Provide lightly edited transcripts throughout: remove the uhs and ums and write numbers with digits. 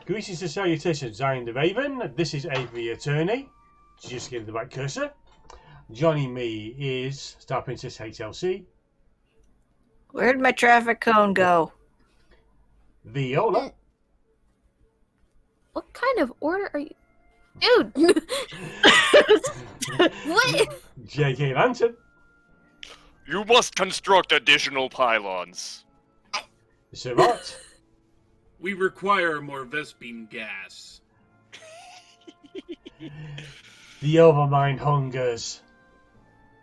Greetings and salutations, I am the Raven. This is Aviary Attorney. Just give the right cursor. Joining me is StarprincessHLC. Where'd my traffic cone go? Viola. What kind of order are you? Dude! What? JKLantern. You must construct additional pylons. Surratt. We require more Vespine gas. The Overmind hungers.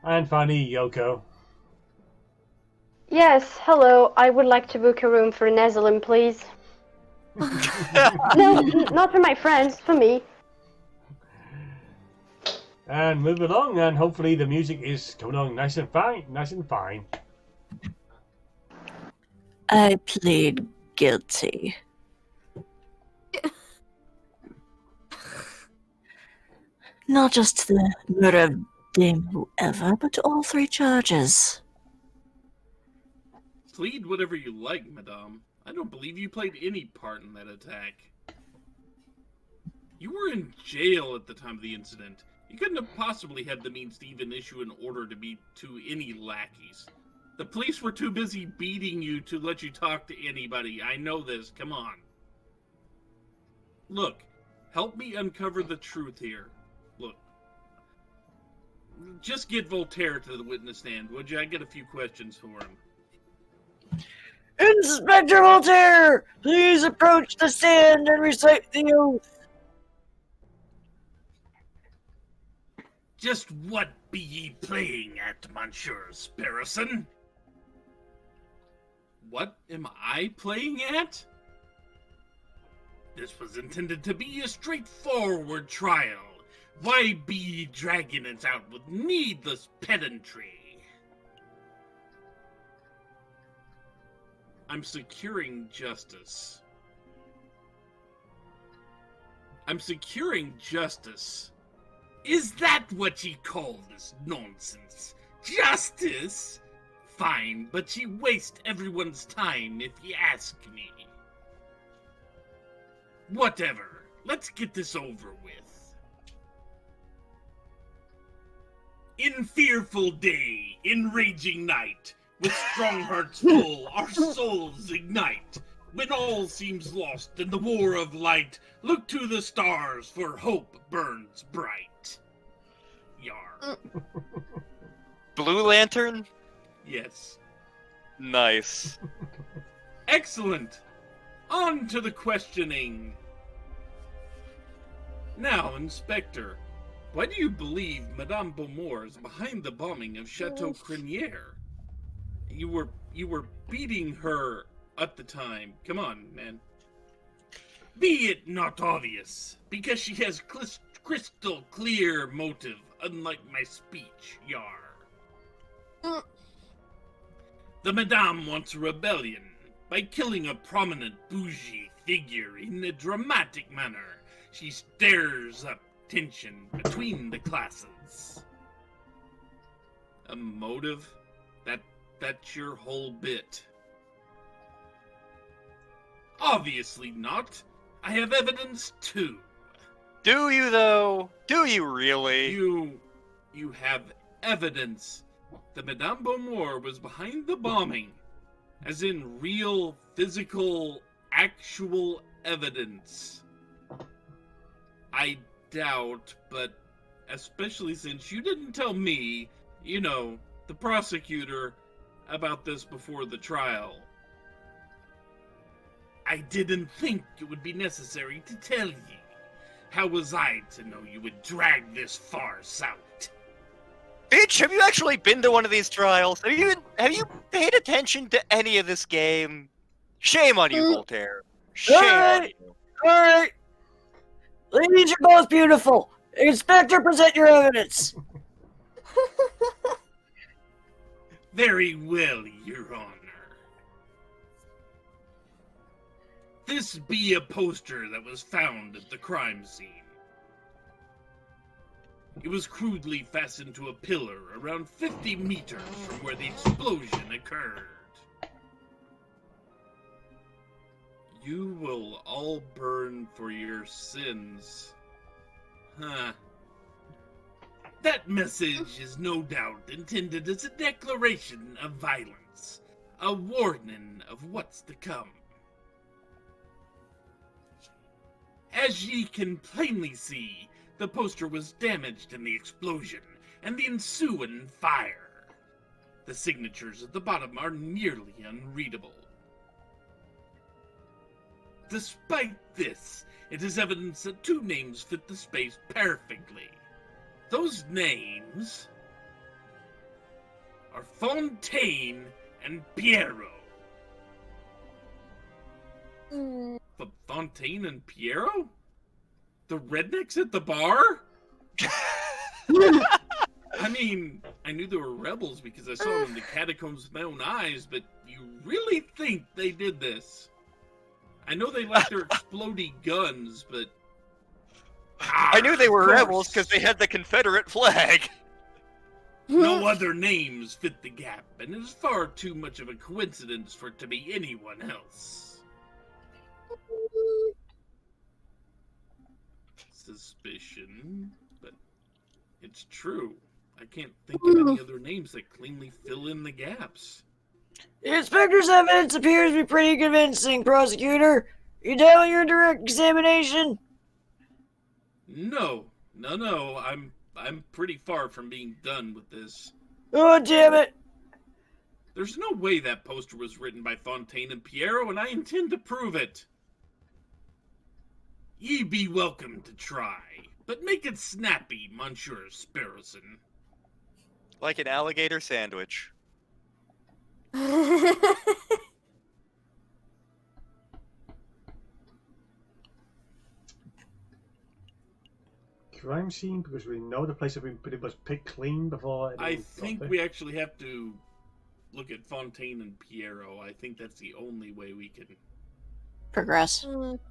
And finally, Yoko. Yes, hello. I would like to book a room for Nezalin, please. No, not for my friends, for me. And move along, and hopefully the music is coming along nice and fine. I plead guilty. Not just the murder of Dame Whoever, but to all 3 charges. Plead whatever you like, madame. I don't believe you played any part in that attack. You were in jail at the time of the incident. You couldn't have possibly had the means to even issue an order to any lackeys. The police were too busy beating you to let you talk to anybody. I know this. Come on. Look, help me uncover the truth here. Look, just get Voltaire to the witness stand, would you? I get a few questions for him. Inspector Voltaire, please approach the stand and recite the oath. Just what be ye playing at, Monsieur Sparrowson? What am I playing at? This was intended to be a straightforward trial. Why be ye dragging it out with needless pedantry? I'm securing justice. I'm securing justice. Is that what ye call this nonsense? Justice? Fine, but ye waste everyone's time if ye ask me. Whatever. Let's get this over with. In fearful day, in raging night, with strong hearts full, our souls ignite. When all seems lost in the war of light, look to the stars, for hope burns bright. Yar. Blue Lantern? Yes. Nice. Excellent. On to the questioning. Now, Inspector, why do you believe Madame Beaumont is behind the bombing of Chateau Criniere? You were beating her at the time. Come on, man. Be it not obvious, because she has crystal clear motive, unlike my speech, Yar. The Madame wants a rebellion by killing a prominent bougie figure in a dramatic manner. She stirs up tension between the classes. A motive? That's your whole bit. Obviously not. I have evidence too. Do you, though? Do you really? You have evidence that Madame Beaumont was behind the bombing. As in real, physical, actual evidence. I doubt, but especially since you didn't tell me, you know, the prosecutor, about this before the trial. I didn't think it would be necessary to tell ye. How was I to know you would drag this farce out? Bitch, have you actually been to one of these trials? Have you paid attention to any of this game? Shame on you, Voltaire. Shame on you. Alright. Ladies, you're both beautiful. Inspector, present your evidence. Very well, Your Honor. This be a poster that was found at the crime scene. It was crudely fastened to a pillar around 50 meters from where the explosion occurred. You will all burn for your sins. Huh. That message is no doubt intended as a declaration of violence, a warning of what's to come. As ye can plainly see, the poster was damaged in the explosion and the ensuing fire. The signatures at the bottom are nearly unreadable. Despite this, it is evidence that two names fit the space perfectly. Those names are Fontaine and Piero. Fontaine and Piero? The rednecks at the bar? I mean, I knew they were rebels because I saw them in the catacombs with my own eyes, but you really think they did this? I know they like their explodey guns, but... I knew they were rebels because they had the Confederate flag. No other names fit the gap, and it is far too much of a coincidence for it to be anyone else. Suspicion, but it's true. I can't think of any other names that cleanly fill in the gaps. The inspector's evidence appears to be pretty convincing, prosecutor. You done with your direct examination? No. I'm pretty far from being done with this. Oh, damn it. There's no way that poster was written by Fontaine and Piero, and I intend to prove it. Ye be welcome to try, but make it snappy, Monsieur Sparrowson. Like an alligator sandwich. Crime scene, because we know the place has been pretty much picked clean before. I think we actually have to look at Fontaine and Piero. I think that's the only way we can... Progress.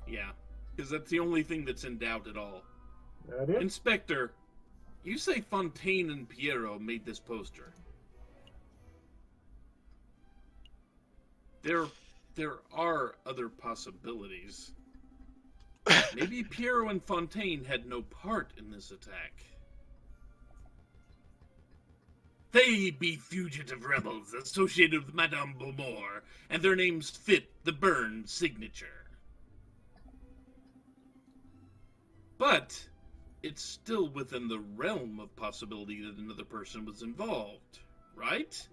Yeah, because that's the only thing that's in doubt at all. That is. Inspector, you say Fontaine and Piero made this poster. There are other possibilities. Maybe Piero and Fontaine had no part in this attack. They be fugitive rebels associated with Madame Beaumont, and their names fit the Byrne signature. But it's still within the realm of possibility that another person was involved, right?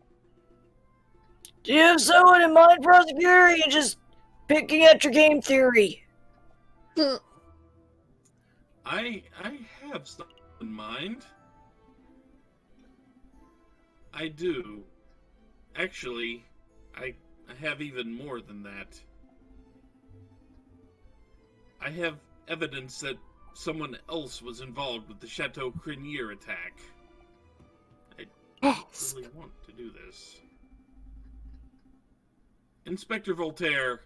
Do you have someone in mind, prosecutor, or are you just picking at your game theory? I have something in mind. I do. Actually, I have even more than that. I have evidence that someone else was involved with the Chateau Crinier attack. I really want to do this. Inspector Voltaire,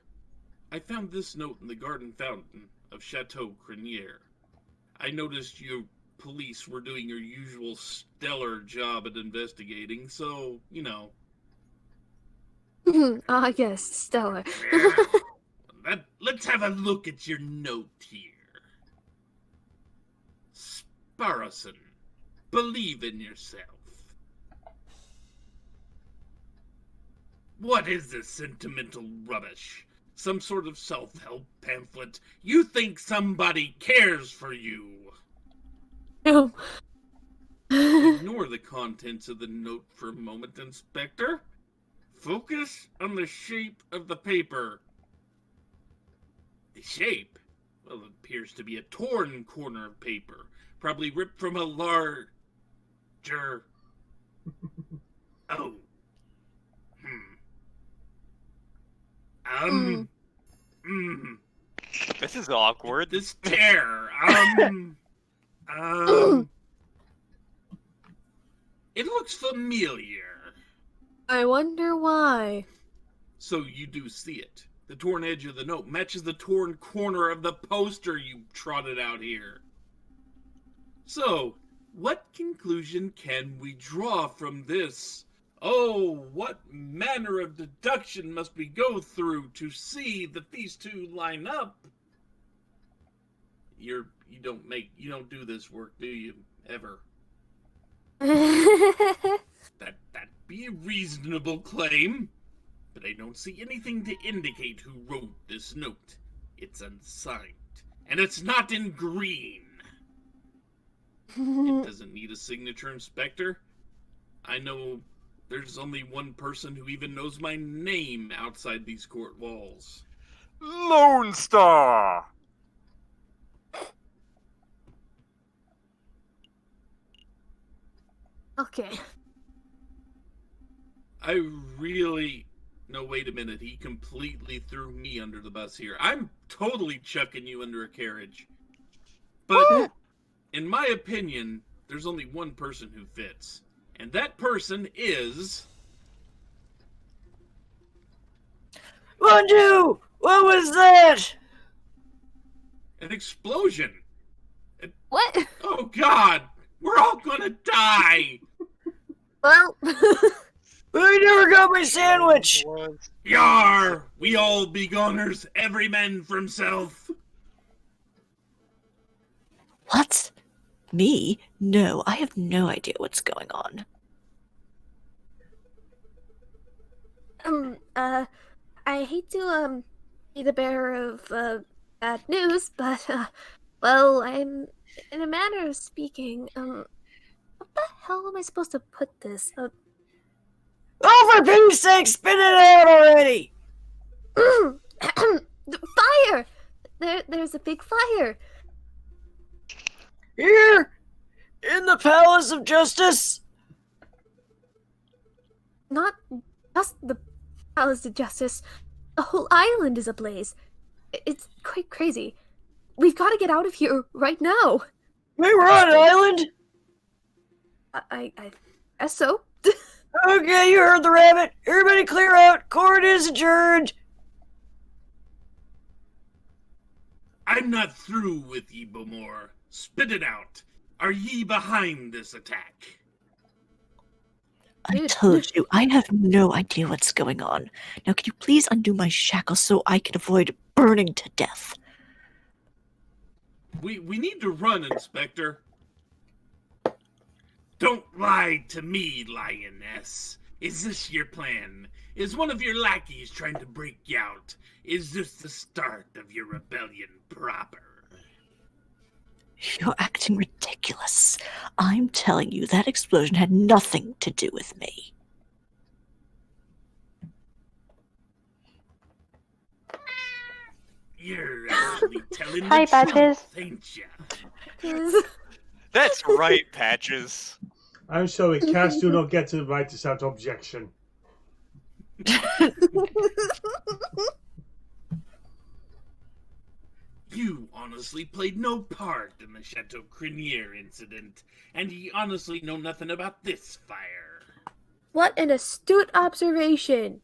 I found this note in the garden fountain of Chateau Crinier. I noticed you police were doing your usual stellar job at investigating, so, you know. Ah, yes, stellar. Let's have a look at your note here. Sparrowson, believe in yourself. What is this sentimental rubbish? Some sort of self-help pamphlet? You think somebody cares for you? No. Ignore the contents of the note for a moment, Inspector. Focus on the shape of the paper. The shape? Well, it appears to be a torn corner of paper, probably ripped from a larger... Oh. This is awkward. This tear. It looks familiar. I wonder why. So you do see it. The torn edge of the note matches the torn corner of the poster you trotted out here. So, what conclusion can we draw from this Oh, what manner of deduction must we go through to see that these two line up? You don't do this work, do you? Ever? That'd be a reasonable claim, but I don't see anything to indicate who wrote this note. It's unsigned, and it's not in green. It doesn't need a signature, Inspector. I know there's only one person who even knows my name outside these court walls. Lone Star! Okay. No, wait a minute. He completely threw me under the bus here. I'm totally chucking you under a carriage. But, in my opinion, there's only one person who fits. And that person is... Manju! What was that? an explosion. What? Oh, God! We're all gonna die! Well, I never got my sandwich! Yar! We all be goners, every man for himself! What? Me? No, I have no idea what's going on. I hate to, be the bearer of, bad news, but, well, I'm, in a manner of speaking, what the hell am I supposed to put this? Oh, for pity's sake, spit it out already! Fire! There's a big fire! Here! In the Palace of Justice! Not just the Palace of Justice. The whole island is ablaze. It's quite crazy. We've got to get out of here right now. We were on an island? I guess so. Okay, you heard the rabbit. Everybody clear out. Court is adjourned. I'm not through with ye, Beaumore. Spit it out. Are ye behind this attack? I told you, I have no idea what's going on. Now, can you please undo my shackles so I can avoid burning to death? We need to run, Inspector. Don't lie to me, lioness. Is this your plan? Is one of your lackeys trying to break you out? Is this the start of your rebellion proper? You're acting ridiculous. I'm telling you, that explosion had nothing to do with me. You're actually telling Hi, the Patches. truth, ain't ya? That's right, Patches. I'm sorry, cats do not get the right to shout objection. You honestly played no part in the Chateau Crinier incident, and ye honestly know nothing about this fire. What an astute observation.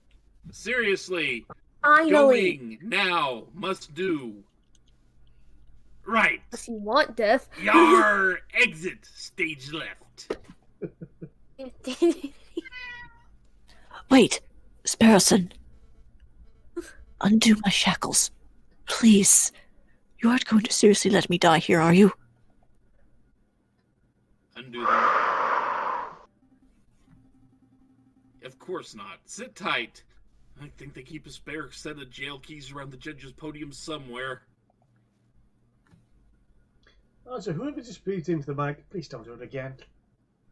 Seriously, Finally. going now, must do. Right. If you want death. Yar, exit, stage left. Wait, Sparrowson. Undo my shackles. Please. You aren't going to seriously let me die here, are you? Undo them. Of course not. Sit tight. I think they keep a spare set of jail keys around the judge's podium somewhere. Oh, so whoever just breathed into the mic, please don't do it again.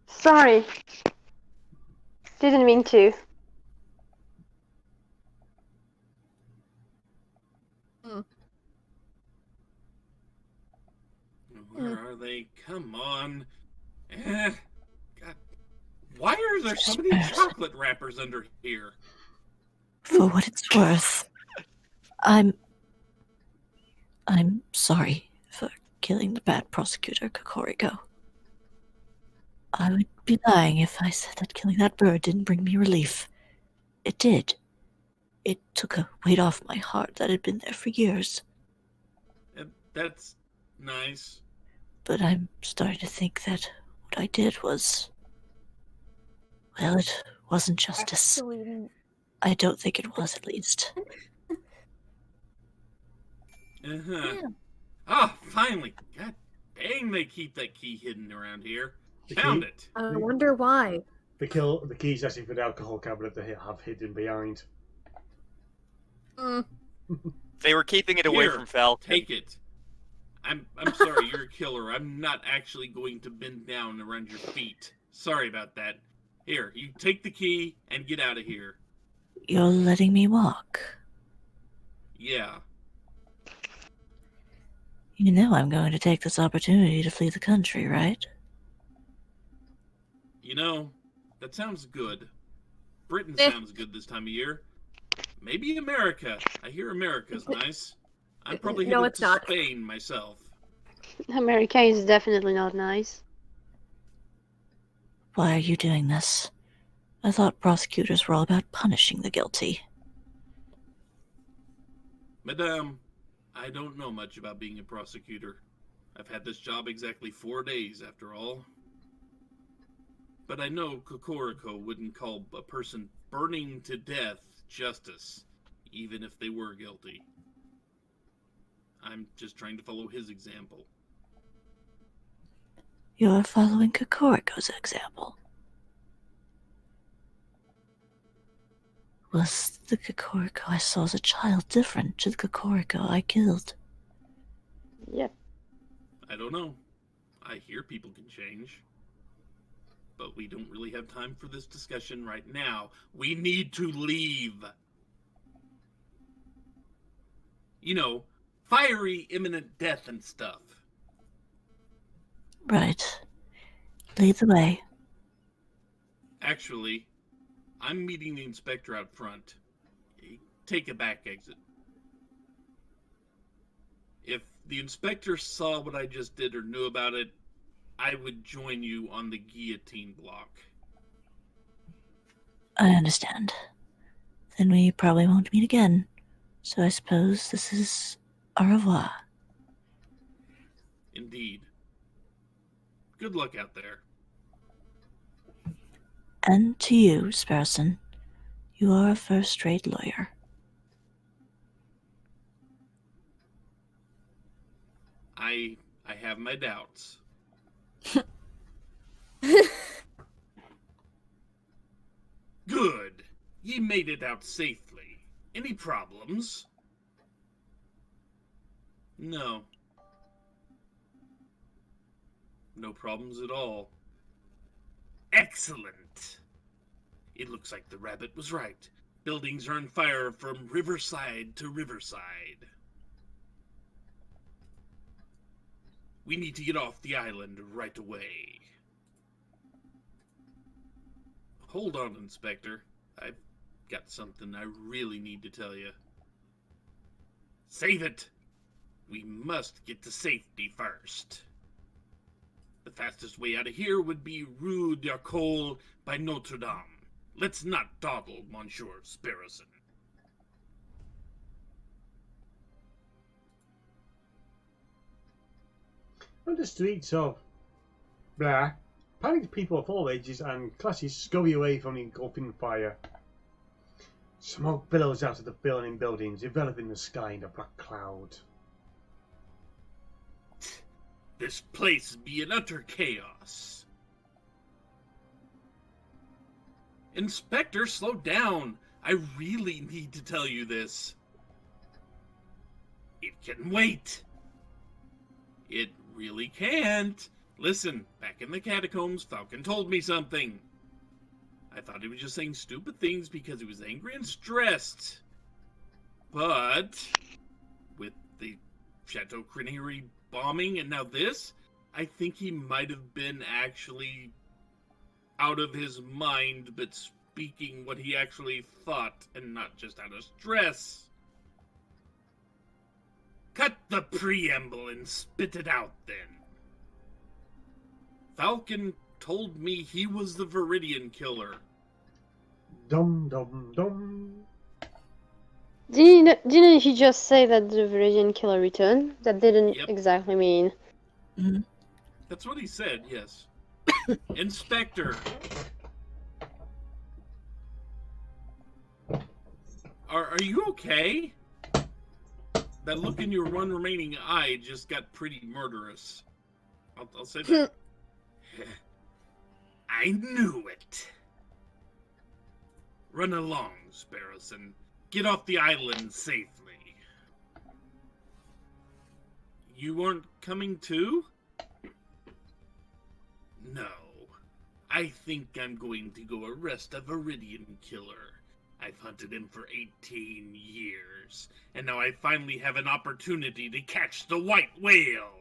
Sorry. Didn't mean to. Where are they? Come on. God. Why are there so many chocolate wrappers under here? For what it's worth, I'm sorry for killing the bad prosecutor, Kokoriko. I would be lying if I said that killing that bird didn't bring me relief. It did. It took a weight off my heart that had been there for years. That's nice. But I'm starting to think that what I did was... well, it wasn't justice. Actually, I don't think it was, at least. Uh-huh. yeah. Ah, finally. God dang, they keep that key hidden around here. The Found key? it. I wonder why. The key's actually for the alcohol cabinet they have hidden behind. Mm. They were keeping it away Here, from Falcon. Take it. I'm sorry, you're a killer. I'm not actually going to bend down around your feet. Sorry about that. Here, you take the key and get out of here. You're letting me walk. Yeah. You know I'm going to take this opportunity to flee the country, right? You know, that sounds good. Britain Eh. sounds good this time of year. Maybe America. I hear America's nice. I'm probably No, headed it's to not. Spain myself. America is definitely not nice. Why are you doing this? I thought prosecutors were all about punishing the guilty. Madame, I don't know much about being a prosecutor. I've had this job exactly 4 days, after all. But I know Kokoriko wouldn't call a person burning to death justice, even if they were guilty. I'm just trying to follow his example. You're following Kokoriko's example. Was the Kokoriko I saw as a child different to the Kokoriko I killed? Yep. I don't know. I hear people can change. But we don't really have time for this discussion right now. We need to leave. You know, fiery imminent death and stuff. Right. Lead the way. Actually, I'm meeting the inspector out front. Take a back exit. If the inspector saw what I just did or knew about it, I would join you on the guillotine block. I understand. Then we probably won't meet again. So I suppose this is au revoir. Indeed. Good luck out there. And to you, Sparrowson, you are a first-rate lawyer. I have my doubts. Good. Ye made it out safely. Any problems? No. No problems at all. Excellent. It looks like the rabbit was right. Buildings are on fire from riverside to riverside. We need to get off the island right away. Hold on, Inspector. I've got something I really need to tell you. Save it! We must get to safety first. The fastest way out of here would be Rue d'Arcole by Notre Dame. Let's not dawdle, Monsieur Sparrowson. On the streets of blah, panicked people of all ages and classes scurry away from the engulfing fire. Smoke billows out of the burning buildings, enveloping the sky in a black cloud. This place be in utter chaos. Inspector, slow down. I really need to tell you this. It can wait. It really can't. Listen, back in the catacombs, Falcon told me something. I thought he was just saying stupid things because he was angry and stressed. But with the Chateau Crinieri bombing and now this, I think he might have been actually out of his mind, but speaking what he actually thought and not just out of stress. Cut the preamble and spit it out then. Falcon told me he was the Viridian killer. Dum dum dum. Didn't he just say that the Viridian killer returned? That didn't Yep. exactly mean. Mm-hmm. That's what he said, yes. Inspector, Are you okay? That look in your one remaining eye just got pretty murderous. I'll say that. I knew it. Run along, Sparrowson. Get off the island safely. You aren't coming too? No. I think I'm going to go arrest a Viridian killer. I've hunted him for 18 years, and now I finally have an opportunity to catch the white whale.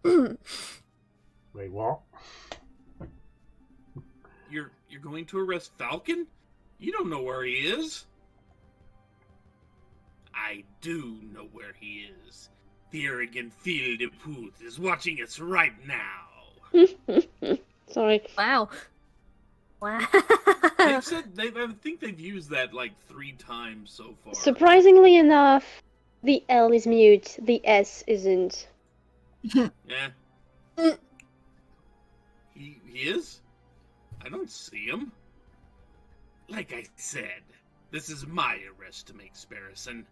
Wait, what? You're going to arrest Falcon? You don't know where he is. I do know where he is. The arrogant fille de pute is watching us right now. Sorry. Wow. Wow. I think they've used that like 3 times so far. Surprisingly enough, the L is mute, the S isn't. Yeah. He is? I don't see him. Like I said, this is my arrest to make, Sparrowson.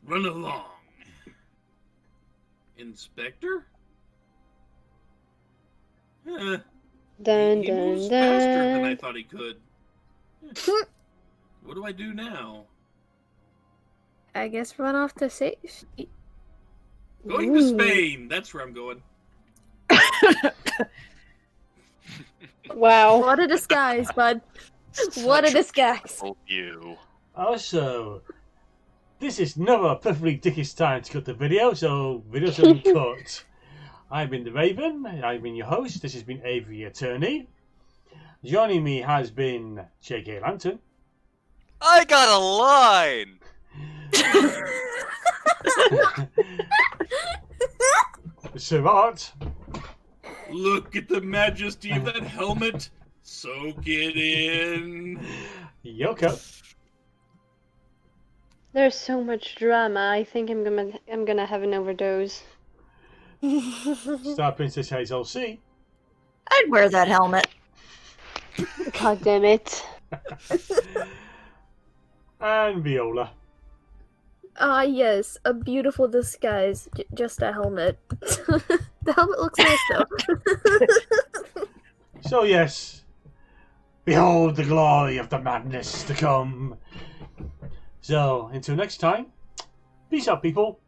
Run along. Inspector? Dun, He moves dun, faster than I dun. thought he could. What do I do now? I guess run off to safety. Going to Spain! That's where I'm going. Wow. What a disguise, bud. What a Such disguise. Oh, you. Also, this is never a perfectly dickish time to cut the video, so videos have been cut. I've been the Raven, I've been your host, this has been Aviary Attorney. Joining me has been JKLantern. I got a line! Sir Art. Look at the majesty of that helmet. Soak it in. Yoko. There's so much drama. I think I'm gonna have an overdose. StarprincessHLC. I'd wear that helmet. God damn it. And Viola. Ah, yes, a beautiful disguise. Just a helmet. The helmet looks nice, though. So yes, behold the glory of the madness to come. So, until next time, peace out, people.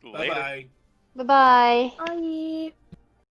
Later. Bye-bye. Bye-bye. Bye.